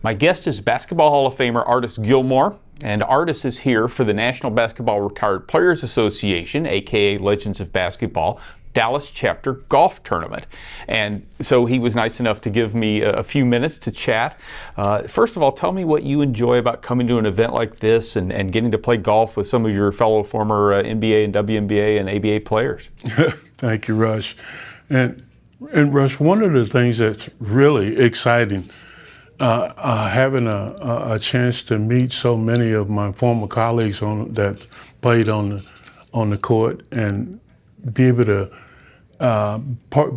My guest is Basketball Hall of Famer Artis Gilmore, and Artis is here for the National Basketball Retired Players Association, aka Legends of Basketball, Dallas Chapter Golf Tournament. And so he was nice enough to give me a few minutes to chat. First of all, tell me what you enjoy about coming to an event like this and getting to play golf with some of your fellow former NBA and WNBA and ABA players. Thank you, Rush. And Rush, one of the things that's really exciting, having a chance to meet so many of my former colleagues that played on the court and be able to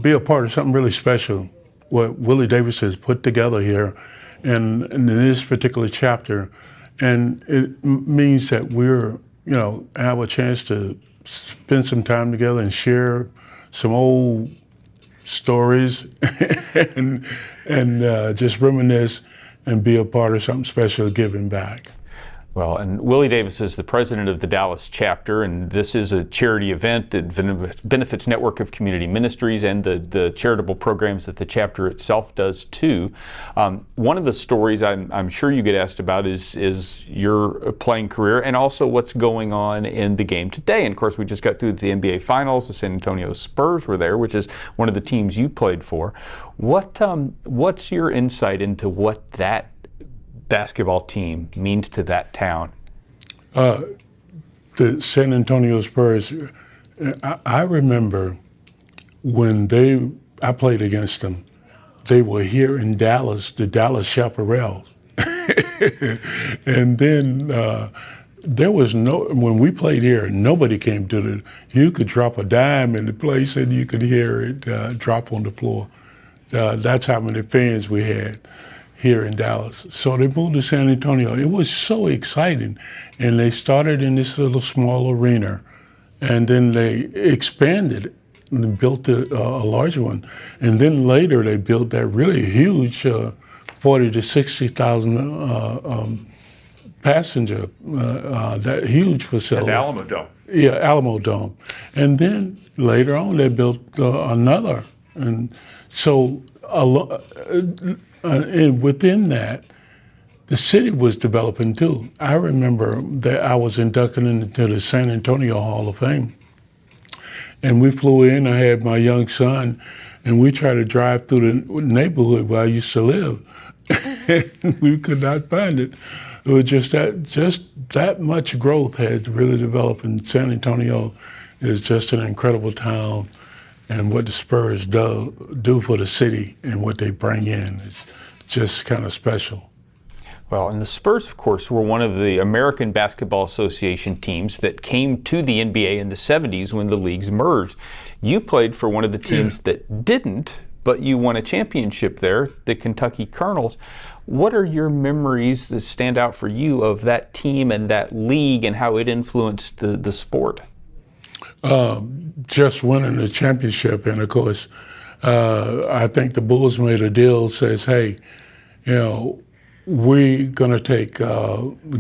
be a part of something really special, what Willie Davis has put together here in this particular chapter. And it means that we're, have a chance to spend some time together and share some old stories and just reminisce and be a part of something special, giving back. Well, and Willie Davis is the president of the Dallas chapter, and this is a charity event that benefits Network of Community Ministries and the charitable programs that the chapter itself does too. One of the stories I'm sure you get asked about is your playing career and also what's going on in the game today. And of course, we just got through the NBA Finals. The San Antonio Spurs were there, which is one of the teams you played for. What's your insight into what that basketball team means to that town? The San Antonio Spurs, I remember when I played against them, they were here in Dallas, the Dallas Chaparral. And then there was when we played here, nobody came to you could drop a dime in the place and you could hear it drop on the floor. That's how many fans we had here in Dallas. So they moved to San Antonio. It was so exciting. And they started in this little small arena, and then they expanded it and built a larger one. And then later they built that really huge 40 to 60,000 passenger, that huge facility. At Alamo Dome. Yeah, Alamo Dome. And then later on they built another. And so and within that, the city was developing too. I remember that I was inducted into the San Antonio Hall of Fame. And we flew in, I had my young son, and we tried to drive through the neighborhood where I used to live. And we could not find it. It was just that much growth had really developed, and San Antonio is just an incredible town. And what the Spurs do for the city and what they bring in, it's just kind of special. Well, and the Spurs, of course, were one of the American Basketball Association teams that came to the NBA in the 70s when the leagues merged. You played for one of the teams that didn't, but you won a championship there, the Kentucky Colonels. What are your memories that stand out for you of that team and that league and how it influenced the sport? Just winning the championship, and of course, I think the Bulls made a deal, says, hey, we're gonna take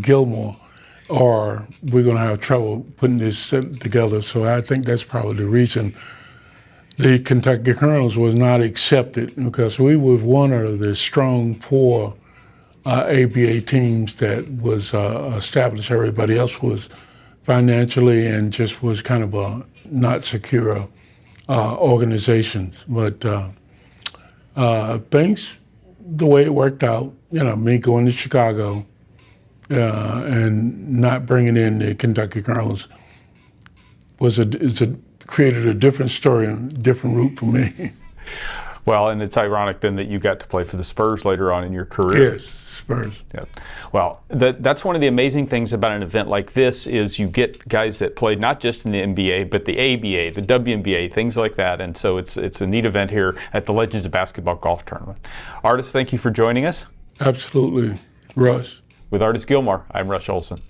Gilmore, or we're gonna have trouble putting this together. So I think that's probably the reason the Kentucky Colonels was not accepted, because we were one of the strong four ABA teams that was established. Everybody else was financially and just was kind of a not secure organizations. But things, the way it worked out, me going to Chicago and not bringing in the Kentucky Colonels created a different story and a different route for me. Well, and it's ironic then that you got to play for the Spurs later on in your career. Yes, Spurs. Yeah. Well, that's one of the amazing things about an event like this is you get guys that played not just in the NBA, but the ABA, the WNBA, things like that. And so it's a neat event here at the Legends of Basketball Golf Tournament. Artis, thank you for joining us. Absolutely. Rush. With Artis Gilmore, I'm Rush Olson.